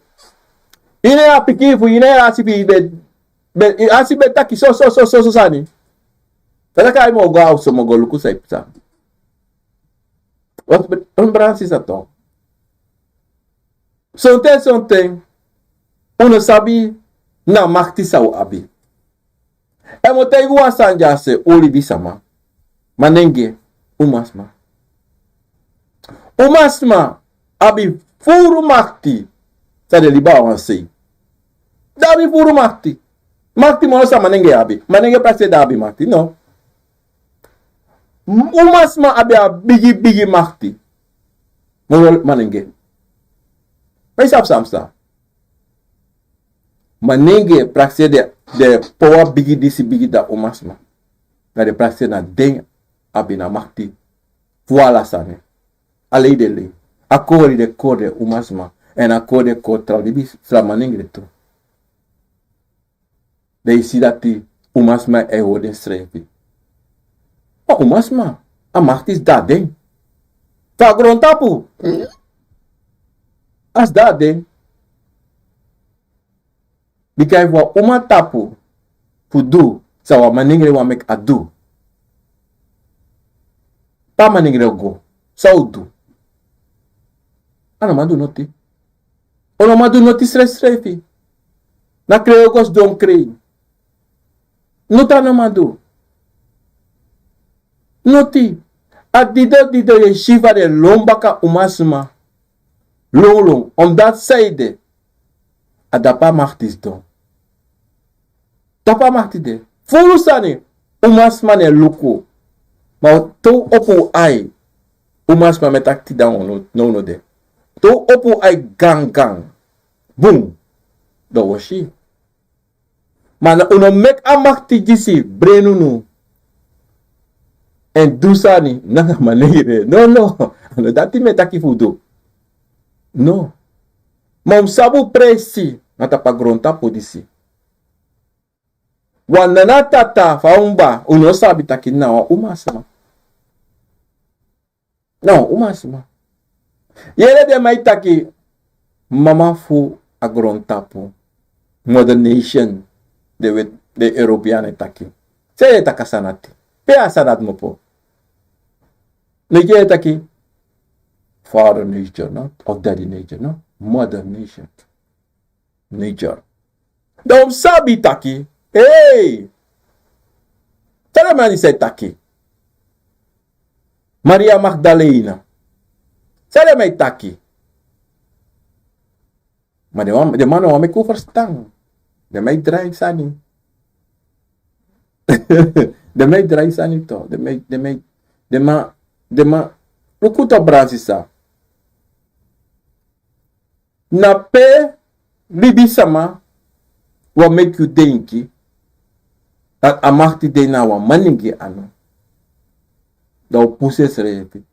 Ine apikifu, ine asibi asibe taki so sani. Tata kai mo go so mo go luku sa ipsa. Wat Bransisa to. Sonten. Uno sabi na makti sa abi. E mo tegu wasanja se oli bisama. Manenge umasma. Umasma abi furu makti. Sa de liba wansi. Dabi furu makti. Makti mo sa manenge abi. Manenge praksiri da abi makti. No. Umasma abi a bigi makti. Mo manenge. Paisap samsa. Manenge praksiri de power bigi disi bigi da umasma. Na de praksiri na ding abi na makti. Voila sane. Alei de lei. Akori de kode umasma. En akori de kode tradibi slamanenge de to. De isi dati umasma e hoden strepi. O umasma. A makti is da ding. Fa grontapu. As da ding. Because wa uma tapu fudu sa wa maningre wa mek adu. Pa maningre go. Sa udu. Ano madu noti. Ono madu noti strefi. Na creo que don't creio. Não tá na mando. Não ti. A dido ye shiva de lombaka umasma. Long. Om dat zijde. A dapa machtis don. Dapa machtis de. Fulusani. Umasma ne luko. Maar to opo ai. Umasma met acti dan no de. To opo ai gang. Boom. Dat was she. Maar uno mek amakti jisi brenunu. En dusani nanga manere. No. Dati metaki fudo. No. Maar sabu presi. Nata pagronta podisi. Wan Nana Tata faumba. Uno sabi taki na umasma. No, umasma. Yele de mai taki. Mama fu agrontapo. Modern nation. De European taki. Seye takasanati. Pe asanat mo po. Nige taki. Father nature, no? Of daddy nature, no? Mother nature. Nature. Dom sabi taki. Hey! Tala mani say taki. Maria Magdalena. Sala may taki. Maar de mannen wame ko verstaan. De mij draai sani. De mij draai sani to. De ma. Lukuta brasisa. Na pe bibi sama. Wat make you denki. Dat amachti de na wa maningi ano. Dat puse srefi.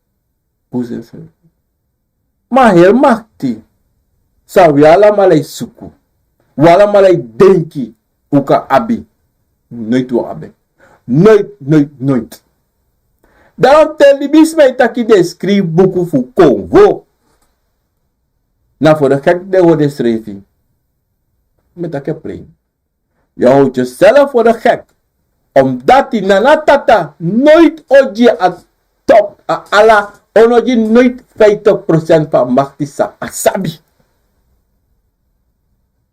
Maar heel machti. Sa wala malay suku. Wala malay denki. Uka abi. Nooit wa abi. Nooit. Daarom televisie taki de schrijf boeken voor Congo. Na voor de gek de worden schrijven. Met dat plain. Je houdt jezelf voor de gek. Omdat die Nana Tata nooit oji a top. A ala onoji nooit 50% van machtisa asabi.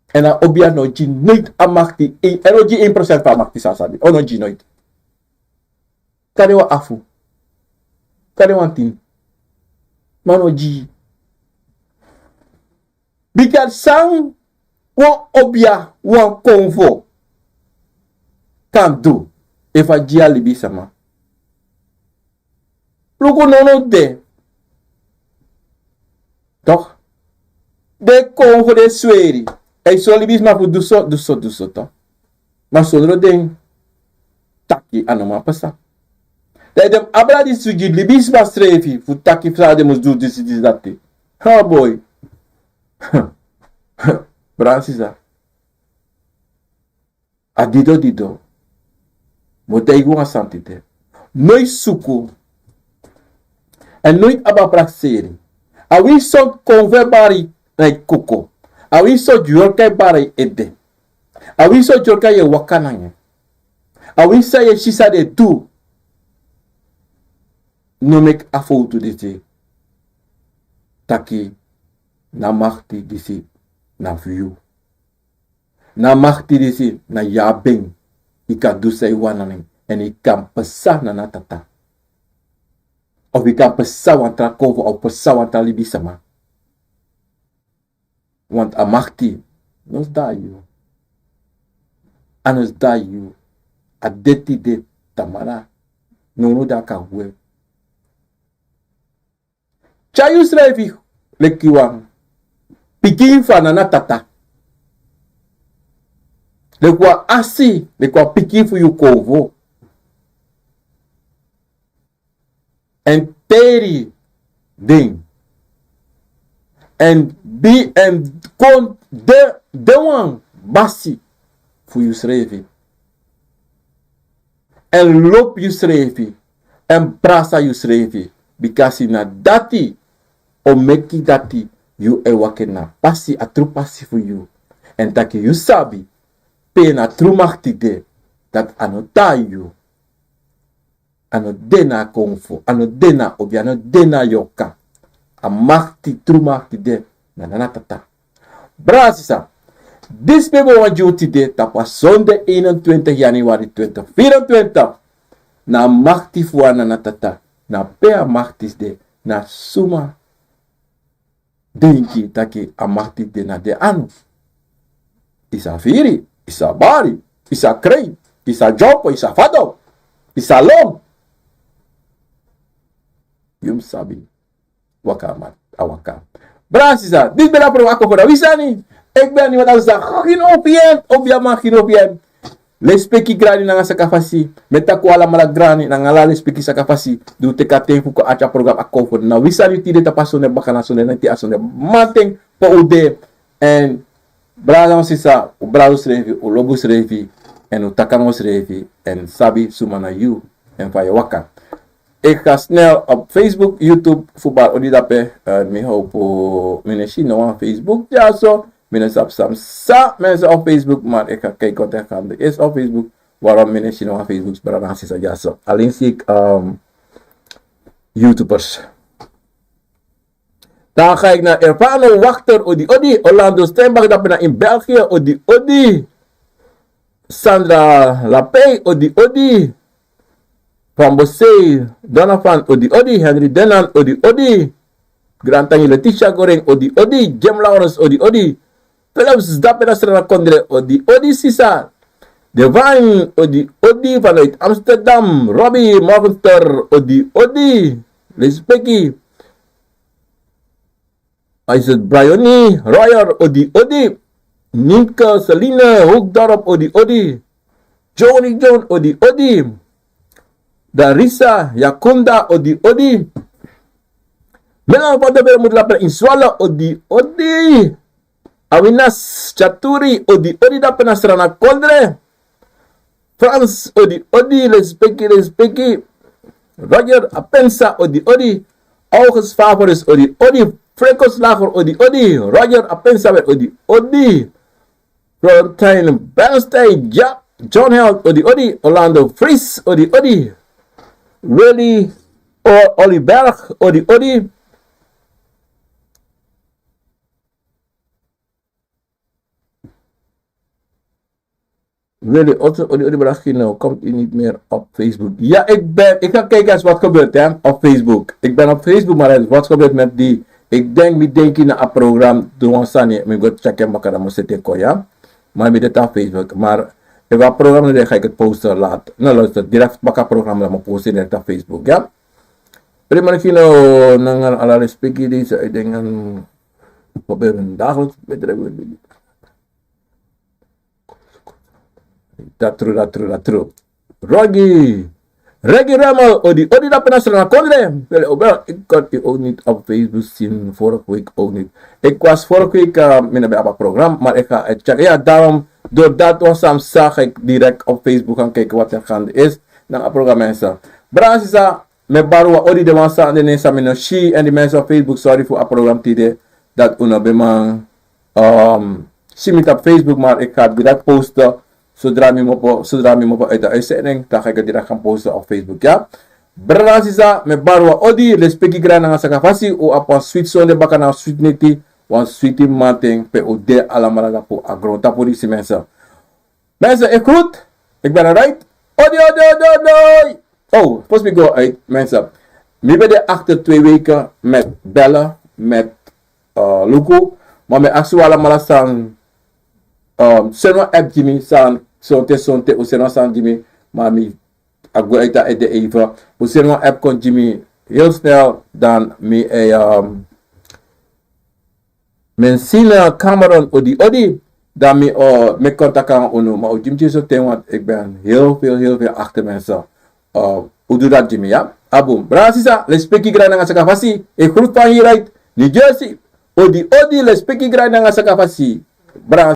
En dan obia noji nooit a machti. En oji 1% van machtisa asabi. Onoji nooit. Kade wa afu. Kade wa tin. Manoji. Because sang wan obia wan konvo kan do if a jia libi sama. Luku nono de. Toch? De konvo de sweri. E so libis ma fu duso to. Ma sonro den taki anoma pasa. De dem abra di suji libis ma strefi fu taki fra de mus do this dati. Oh boy. Bransisa. A dido. Moteigu a santite. Noi suku. En nooit aba praksiri. A we so converbari like koko. A we so jorkai bari ede. A we so jorkai ye wakananye. A we say ye shisa de do. No make a foto disi. Taki. Na machti disi. Na view. Na machti disi. Na yabeng. Ika do say wananing. En ik kan pesa Nana Tata. Of ik kan pesa wantra kovo. Of pesa wantra libi sama. Want a machti. Nos da you. Anos da you. A deti de tamara. No da ka we. Chayu srevi. Lekiwang. Pikin van Nana Tata. Lekwa asi. Lekwa pikin voor je kovo. En teri ding. En bi en kon de wang basi voor je schreven. En loop je schreven. En prasa je schreven. Because na dati. O meki dati. You e wakena pasi a tru pasi for you. En taki you sabi. Pe na tru makti de. Dat anota you. Ano dena konfo. Ano dena obi. Ano dena yoka. A makti tru makti de. Na Nana Tata. Brasisa. This people want you today, dat was zondag 21 januari 2024. Na makti fuwa Nana Tata. Na pea maktis de. Na suma. Denki taki a makti de na de anu. Isa firi. Isa bari. Isa krei. Isa jopo. Isa fado. Isa long. Yum sabi. Wakaman. Awakam. Brasisa. Dit ben apro ako voor de wisani. Ik ben niet wat als dat. Ginopien. Objaman ginopien. Lespeki grani nanga sakafasi. Metaku ala mala grani nanga la lespeki sakafasi. Du teka tempo ko acha program ako for. Na wisani tide tapasone bakana sone nanti asone. Manteng po ude. En brada sisa. U brado srevi. U lobu srevi. En u takano srevi. En sabi sumana you. En vaya waka. Ik ga snel op Facebook, YouTube, voetbal odidape. Mi hoop mine China op Facebook. Ja zo. Mine sap sa mensen op Facebook. Maar ik ga kijken wat er gaande is op Facebook. Waarom mine China op Facebook. Brada sisa ja zo. Alleen zie ik YouTubers. Dan ga ik naar Ervano Wachter Odi. Orlando Steinbach dat in België Odi. Sandra Lapey Odi. Van Bossé, Donovan Odi, Henry Denan Odi, Grantani Letitia Goreng Odi, Jem Lawrence Odi, Philips Dapena Strana Kondre Odi Sisa, De Wang Odi vanuit Amsterdam, Robbie Morgenster Odi, Lispeki, is het Bryony, Royer Odi, Nienke Celine Hoekdorp Odi, Johnny John Odi, Darisa, Yakunda, Odi. Melang pada bel mudlapan inswala, Odi. Awinas, Chaturi, Odi da penasrana Kondre. France, Odi, Lespeki. Roger, Apensa, Odi. August Favoris, Odi. Frekos Lager, Odi. Roger, Apensa, Odi. Florentine, Bernstein, Jack, John Held, Odi. Orlando Fries, Odi. Willy Oliberg, Odi. Willy Odi Brachino, komt u niet meer op Facebook? Ja, ik ga kijken eens wat gebeurt hè, op Facebook. Ik ben op Facebook, maar wat gebeurt met die? Ik denk naar een programma, doen we sani, ik ga checken, maar dan moet ik ja. Maar met dit op Facebook, maar ik ga programma, dan ga ik het posten later. Nou luister, direct baka programma, dan posten direct op Facebook, ja. Prima kino, nangan ala respecti deze, ik denk aan, proberen dagelijks bedrijf. Dat true. Reggie Ramel, Odi dat penasrana Kondre. Ik kan die ook niet op Facebook zien, vorige week ook niet. Ik was vorige week bij een programma, maar ik ga het checken. Ja, daarom, doordat we samen zag ik direct op Facebook gaan kijken wat er gaande is. Dan het programma mensen. Brasisa, met Barua Odi de Wansa en de Nesa Minoshi en die mensen op Facebook, sorry voor het programma tide. Dat una bemang zie me op Facebook, maar ik ga direct posten. Zodra me op uit de uitzending, dan ga ik het direct gaan posten op Facebook, ja. Brasisa, met Barua Odi, respecti grana nga sakafasi, o apa sweet sonde baka na sweet neti, wan sweetie manting, pe o de alamalaga po agron tapo die mensen. Mensen, ik groet, ik ben eruit. Odi. Oh, post me go uit, mensen. Mi ben de achter 2 weken met bellen, met Luku, maar met actuele malasan. Seno app Jimmy san sonte o seno san Jimmy mami agwa ita de Eva o seno app kon Jimmy heel snel dan mi mensina Cameron Odi dan mi me kontakan ono maar o Jimmy zo ten want ik ben heel veel achter mensen hoe doe dat Jimmy ja abum brasisa lespeki grana nga sakafasi e groet van hieruit New Jersey Odi lespeki grana nga sakafasi